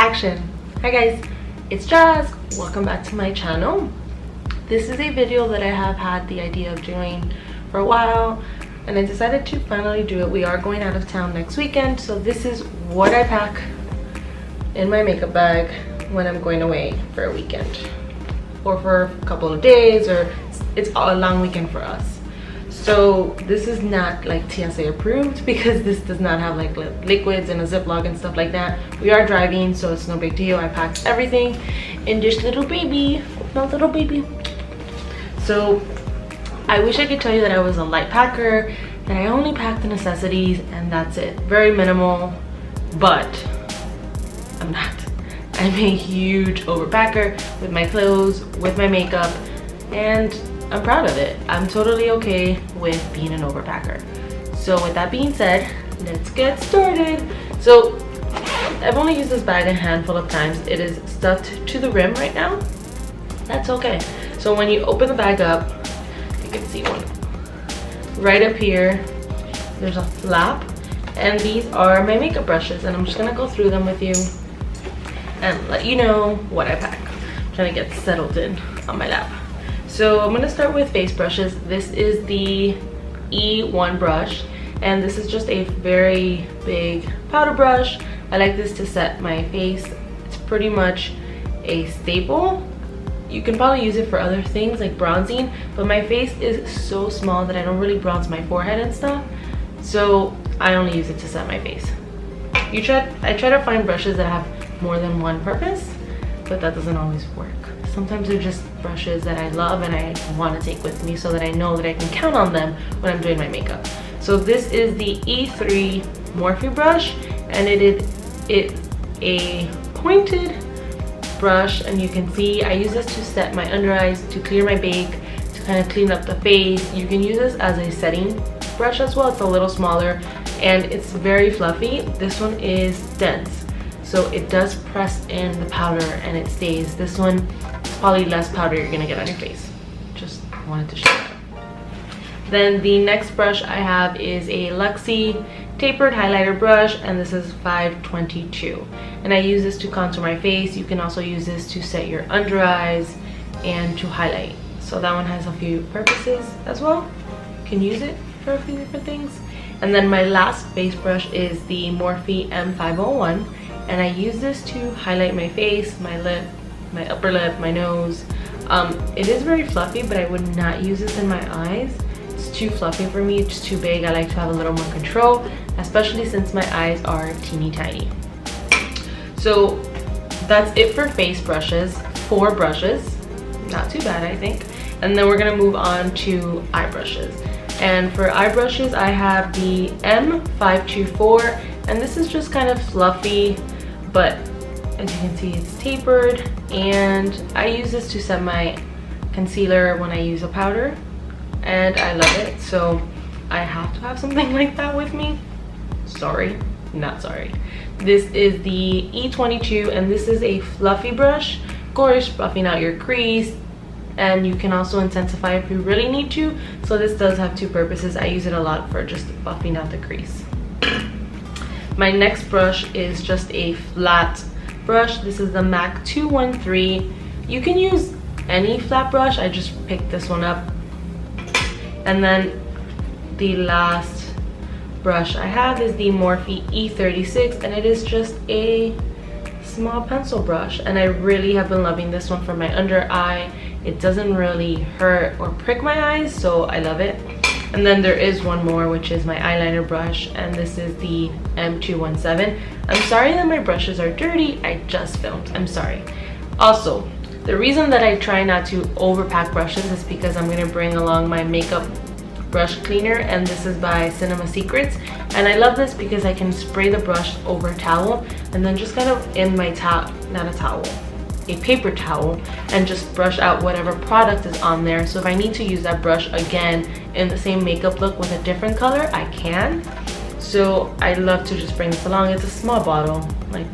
action. Hi guys, it's Jazz. Welcome back to my channel. This is a video that I have had the idea of doing for a while, and I decided to finally do it. We are going out of town next weekend, so this is what I pack in my makeup bag when I'm going away for a weekend or for a couple of days, or it's a long weekend for us. So this is not like TSA approved because this does not have like liquids and a Ziploc and stuff like that. We are driving, so it's no big deal. I packed everything in this little baby, my little baby. So I wish I could tell you that I was a light packer, that I only packed the necessities and that's it. Very minimal, but I'm not. I'm a huge overpacker with my clothes, with my makeup, and I'm proud of it. I'm totally okay with being an overpacker. So with that being said, let's get started. So I've only used this bag a handful of times. It is stuffed to the rim right now. That's okay. So when you open the bag up, you can see one. Right up here, there's a flap, and these are my makeup brushes, and I'm just gonna go through them with you and let you know what I pack. I'm trying to get settled in on my lap. So I'm gonna start with face brushes. This is the E1 brush, and this is just a very big powder brush. I like this to set my face. It's pretty much a staple. You can probably use it for other things like bronzing, but my face is so small that I don't really bronze my forehead and stuff. So I only use it to set my face. I try to find brushes that have more than one purpose, but that doesn't always work. Sometimes they're just brushes that I love and I want to take with me so that I know that I can count on them when I'm doing my makeup. So this is the E3 Morphe brush, and it is a pointed brush, and you can see I use this to set my under eyes, to clear my bake, to kind of clean up the face. You can use this as a setting brush as well. It's a little smaller and it's very fluffy. This one is dense, so it does press in the powder and it stays. This one is probably less powder you're gonna get on your face. Just wanted to show that. Then the next brush I have is a Luxie Tapered highlighter brush, and this is 522. And I use this to contour my face. You can also use this to set your under eyes and to highlight. So that one has a few purposes as well. You can use it for a few different things. And then my last face brush is the Morphe M501. And I use this to highlight my face, my lip, my upper lip, my nose. It is very fluffy, but I would not use this in my eyes. It's too fluffy for me, it's too big. I like to have a little more control, especially since my eyes are teeny tiny. So that's it for face brushes. 4 brushes, not too bad I think. And then we're gonna move on to eye brushes. And for eye brushes, I have the M524, and this is just kind of fluffy, but as you can see, it's tapered, and I use this to set my concealer when I use a powder, and I love it, so I have to have something like that with me. Sorry, not sorry. This is the E22, and this is a fluffy brush. Of course, buffing out your crease, and you can also intensify if you really need to. So this does have 2 purposes. I use it a lot for just buffing out the crease. My next brush is just a flat brush. This is the MAC 213. You can use any flat brush. I just picked this one up. And then the last brush I have is the Morphe E36, and it is just a small pencil brush, and I really have been loving this one for my under eye. It doesn't really hurt or prick my eyes, so I love it. And then there is one more, which is my eyeliner brush, and this is the M217. I'm sorry that my brushes are dirty. I just filmed. I'm sorry. Also, the reason that I try not to overpack brushes is because I'm gonna bring along my makeup brush cleaner, and this is by Cinema Secrets. And I love this because I can spray the brush over a towel and then just kind of in my a paper towel, and just brush out whatever product is on there. So if I need to use that brush again in the same makeup look with a different color, I can. So I love to just bring this along. It's a small bottle, like,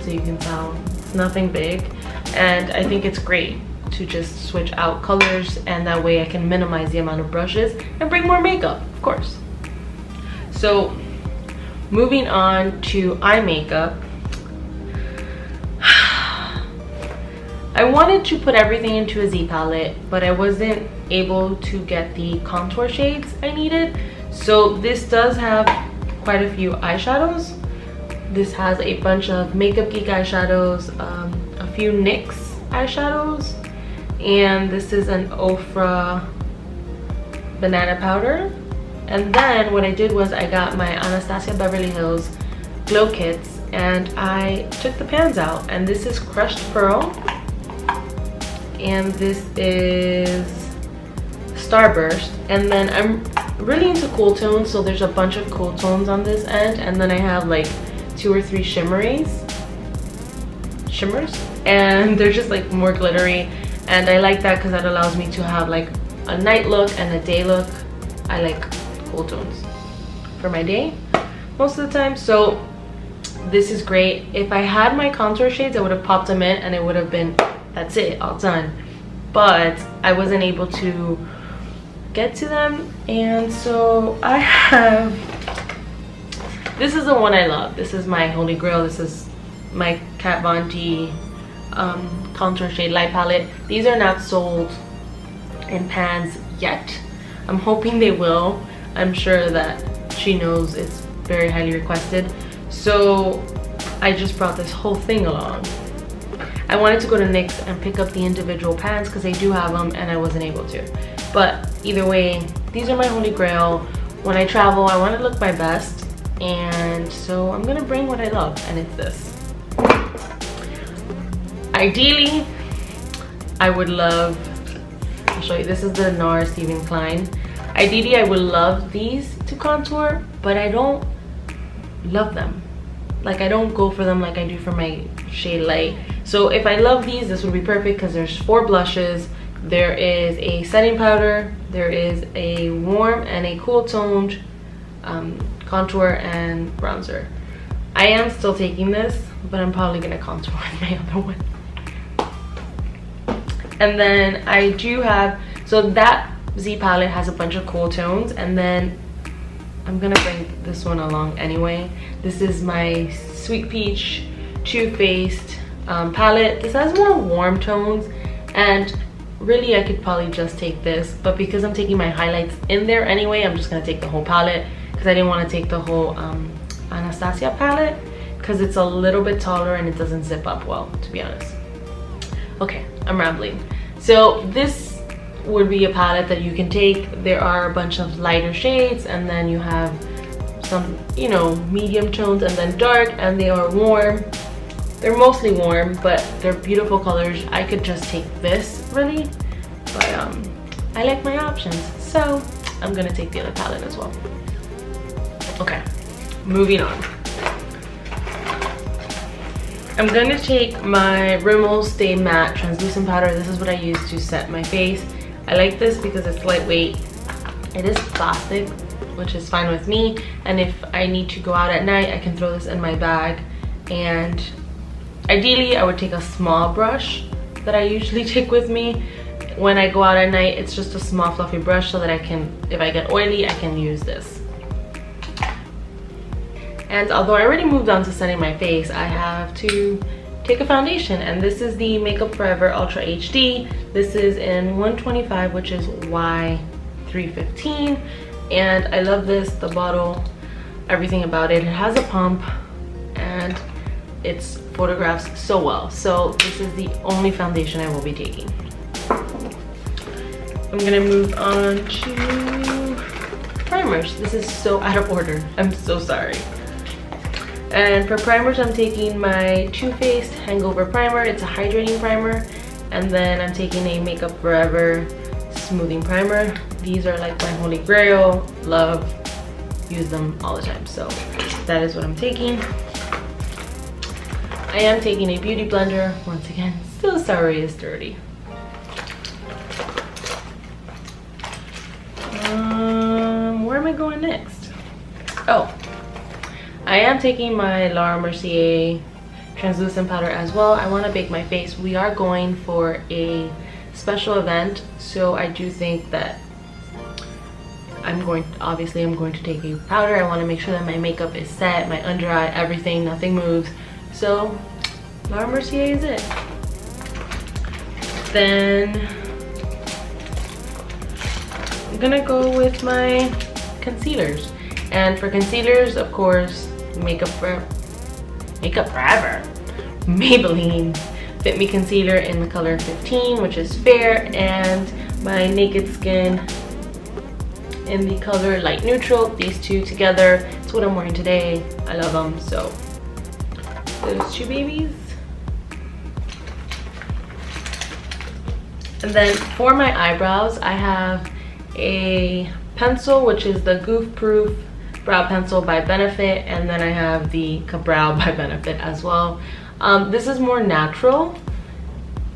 so you can tell it's nothing big, and I think it's great to just switch out colors, and that way I can minimize the amount of brushes and bring more makeup, of course. So moving on to eye makeup, I wanted to put everything into a Z palette, but I wasn't able to get the contour shades I needed. So this does have quite a few eyeshadows. This has a bunch of Makeup Geek eyeshadows, a few NYX eyeshadows, and this is an Ofra banana powder. And then what I did was I got my Anastasia Beverly Hills glow kits and I took the pans out, and this is Crushed Pearl and this is Starburst. And then I'm really into cool tones, so there's a bunch of cool tones on this end, and then I have like 2 or 3 shimmers, and they're just like more glittery, and I like that because that allows me to have like a night look and a day look. I like cool tones for my day most of the time, so this is great. If I had my contour shades, I would have popped them in and it would have been, that's it, all done. But I wasn't able to get to them, and so I have, this is the one I love. This is my holy grail. This is my Kat Von D contour shade light palette. These are not sold in pans yet. I'm hoping they will. I'm sure that she knows it's very highly requested, so I just brought this whole thing along. I wanted to go to NYX and pick up the individual pans because they do have them, and I wasn't able to. But either way, these are my holy grail. When I travel, I want to look my best, and so I'm gonna bring what I love, and it's this. Ideally, I would love, I'll show you, this is the Nars Klein. Ideally, I would love these to contour, but I don't love them. Like, I don't go for them like I do for my shade light. So if I love these, this would be perfect because there's 4 blushes. There is a setting powder, there is a warm and a cool toned contour and bronzer. I am still taking this, but I'm probably gonna contour with my other one. And then I do have, so that Z palette has a bunch of cool tones, and then I'm gonna bring this one along anyway. This is my Sweet Peach Too Faced palette. This has more warm tones, and really I could probably just take this, but because I'm taking my highlights in there anyway, I'm just gonna take the whole palette because I didn't want to take the whole Anastasia palette because it's a little bit taller and it doesn't zip up well, to be honest. Okay, I'm rambling. So this would be a palette that you can take. There are a bunch of lighter shades, and then you have some, you know, medium tones and then dark, and they are warm. They're mostly warm, but they're beautiful colors. I could just take this really, but I like my options, so I'm gonna take the other palette as well. Okay, moving on. I'm gonna take my Rimmel Stay Matte Translucent Powder. This is what I use to set my face. I like this because it's lightweight. It is plastic, which is fine with me. And if I need to go out at night, I can throw this in my bag. And ideally, I would take a small brush that I usually take with me. When I go out at night, it's just a small fluffy brush so that I can, if I get oily, I can use this. And although I already moved on to setting my face, I have to take a foundation, and this is the Makeup Forever Ultra HD. This is in 125, which is Y315, and I love this, the bottle, everything about it. It has a pump, and it photographs so well. So this is the only foundation I will be taking. I'm gonna move on to primers. This is so out of order, I'm so sorry. And for primers, I'm taking my Too Faced Hangover Primer. It's a hydrating primer. And then I'm taking a Makeup Forever Smoothing Primer. These are like my holy grail. Love, use them all the time. So that is what I'm taking. I am taking a beauty blender. Once again, so sorry it's dirty. Where am I going next? Oh. I am taking my Laura Mercier translucent powder as well. I want to bake my face. We are going for a special event, so I do think that obviously I'm going to take a powder. I want to make sure that my makeup is set, my under eye, everything, nothing moves. So Laura Mercier is it. Then I'm gonna go with my concealers. And for concealers, of course, Makeup Forever, Maybelline FitMe concealer in the color 15, which is fair, and my Naked Skin in the color light neutral. These two together, it's what I'm wearing today. I love them. So those two babies. And then for my eyebrows, I have a pencil, which is the Goof Proof brow pencil by Benefit, and then I have the Kabrow by Benefit as well. This is more natural.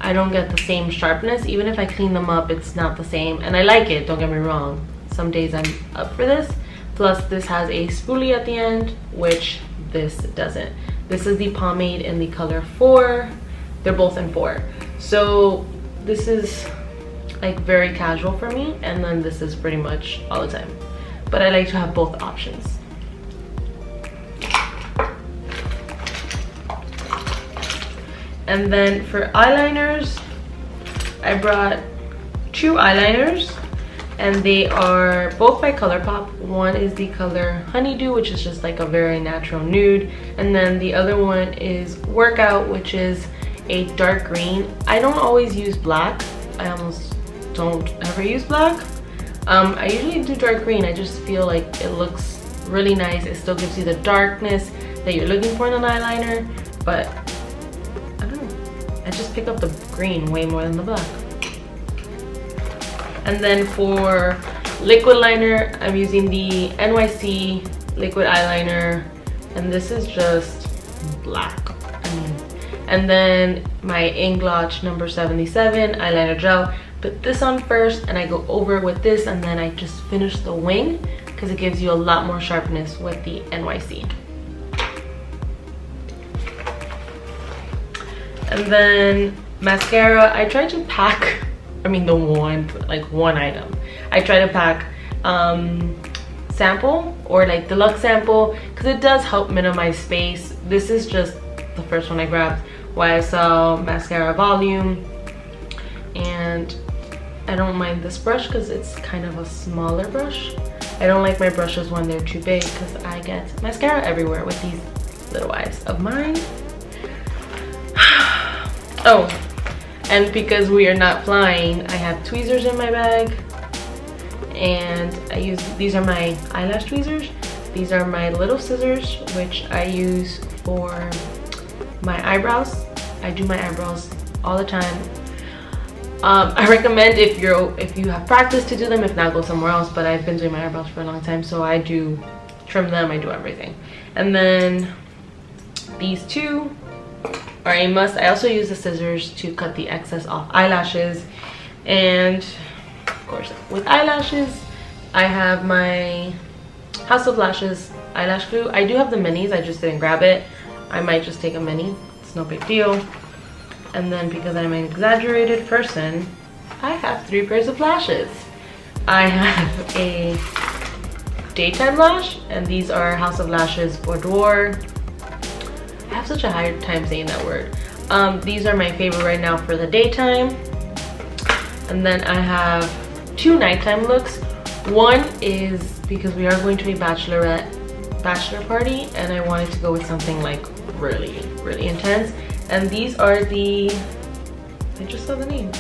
I don't get the same sharpness. Even if I clean them up, it's not the same, and I like it, don't get me wrong. Some days I'm up for this. Plus this has a spoolie at the end, which this doesn't. This is the pomade in the color 4. They're both in 4. So this is like very casual for me, and then this is pretty much all the time. But I like to have both options. And then for eyeliners, I brought 2 eyeliners, and they are both by ColourPop. One is the color Honeydew, which is just like a very natural nude, and then the other one is Workout, which is a dark green. I don't always use black. I almost don't ever use black. I usually do dark green. I just feel like it looks really nice. It still gives you the darkness that you're looking for in an eyeliner, but I don't know. I just pick up the green way more than the black. And then for liquid liner, I'm using the NYC liquid eyeliner, and this is just black. And then my Inglotch number 77 eyeliner gel. Put this on first, and I go over it with this, and then I just finish the wing because it gives you a lot more sharpness with the NYC. And then mascara, I tried to pack, the one item. I try to pack sample or like deluxe sample because it does help minimize space. This is just the first one I grabbed, YSL mascara volume, and I don't mind this brush because it's kind of a smaller brush. I don't like my brushes when they're too big because I get mascara everywhere with these little eyes of mine. Oh, and because we are not flying, I have tweezers in my bag, and these are my eyelash tweezers. These are my little scissors, which I use for my eyebrows. I do my eyebrows all the time. I recommend if you have practice to do them, if not, go somewhere else, but I've been doing my eyebrows for a long time, so I do trim them, I do everything. And then these two are a must. I also use the scissors to cut the excess off eyelashes. And of course, with eyelashes, I have my House of Lashes eyelash glue. I do have the minis, I just didn't grab it. I might just take a mini, it's no big deal. And then because I'm an exaggerated person, I have 3 pairs of lashes. I have a daytime lash, and these are House of Lashes Boudoir. I have such a hard time saying that word. These are my favorite right now for the daytime. And then I have 2 nighttime looks. One is because we are going to a bachelor party, and I wanted to go with something like really, really intense. And these are the, I just saw the name,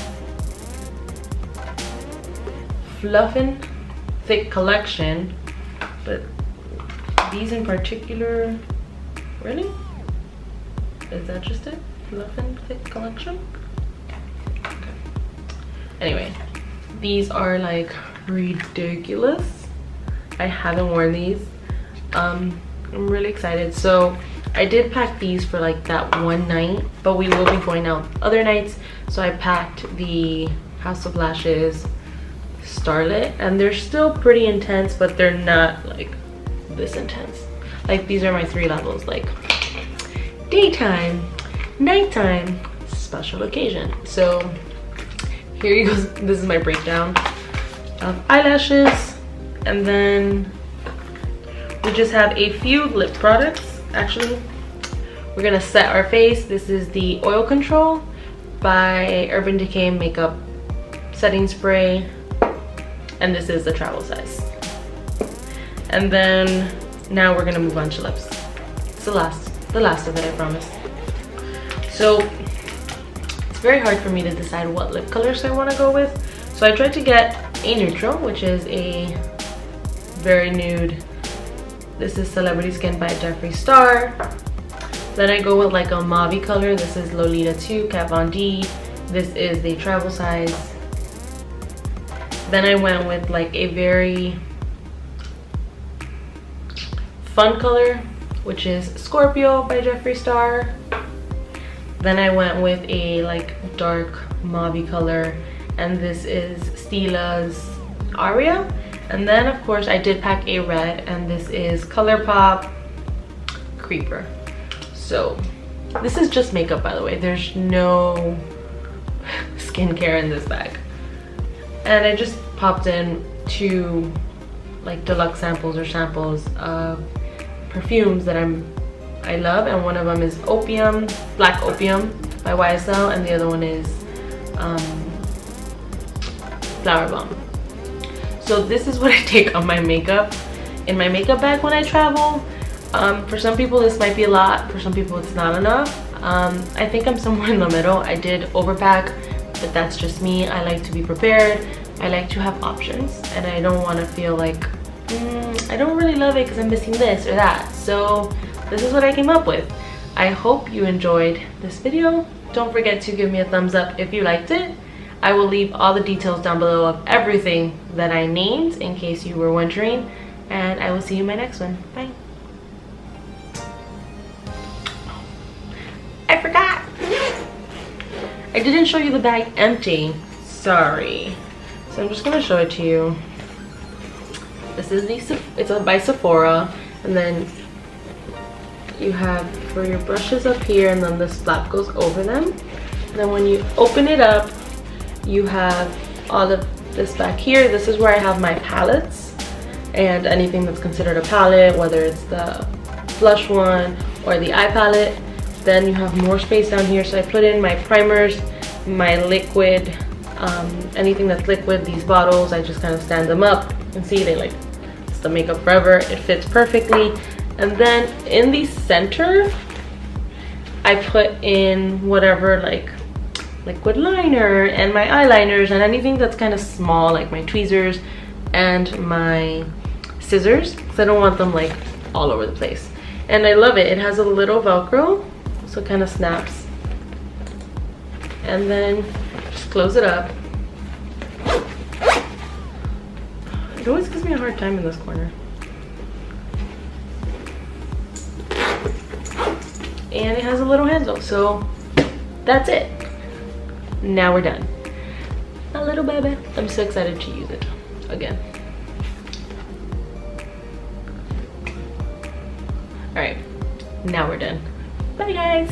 Fluffin' Thick Collection, but these in particular, really? Is that just it? Fluffin' Thick Collection? Okay. Anyway, these are like ridiculous. I haven't worn these. I'm really excited. So I did pack these for like that one night, but we will be going out other nights. So I packed the House of Lashes Starlit, and they're still pretty intense, but they're not like this intense. Like these are my 3 levels, like daytime, nighttime, special occasion. So here you go. This is my breakdown of eyelashes. And then we just have a few lip products. Actually, we're gonna set our face. This is the Oil Control by Urban Decay makeup setting spray, and this is the travel size. And then now we're gonna move on to lips. It's the last of it, I promise. So it's very hard for me to decide what lip colors I want to go with. So I tried to get a neutral, which is a very nude. This is Celebrity Skin by Jeffree Star. Then I go with like a mauve color. This is Lolita 2 Kat Von D. This is the travel size. Then I went with like a very fun color, which is Scorpio by Jeffree Star. Then I went with a like dark mauve color, and this is Stila's Aria. And then of course I did pack a red, and this is ColourPop Creeper. So this is just makeup, by the way. There's no skincare in this bag. And I just popped in 2 like deluxe samples or samples of perfumes that I love, and one of them is Opium, Black Opium by YSL, and the other one is Flower Bomb. So this is what I take on my makeup, in my makeup bag when I travel. For some people this might be a lot, for some people it's not enough. I think I'm somewhere in the middle. I did overpack, but that's just me. I like to be prepared. I like to have options, and I don't want to feel like I don't really love it because I'm missing this or that. So this is what I came up with. I hope you enjoyed this video. Don't forget to give me a thumbs up if you liked it. I will leave all the details down below of everything that I named in case you were wondering, and I will see you in my next one. Bye. I forgot. I didn't show you the bag empty. Sorry. So I'm just gonna show it to you. This is it's by Sephora, and then you have for your brushes up here, and then this flap goes over them. And then when you open it up, you have all of this back here. This is where I have my palettes and anything that's considered a palette, whether it's the blush one or the eye palette. Then you have more space down here, so I put in my primers, my liquid, anything that's liquid. These bottles, I just kind of stand them up and see they like, it's the makeup forever. It fits perfectly. And then in the center, I put in whatever, like liquid liner and my eyeliners and anything that's kind of small, like my tweezers and my scissors, because I don't want them like all over the place. And I love it. It has a little Velcro, so it kind of snaps. And then just close it up. It always gives me a hard time in this corner. And it has a little handle, so that's it. Now we're done. A little baby. I'm so excited to use it again. All right, now we're done. Bye guys.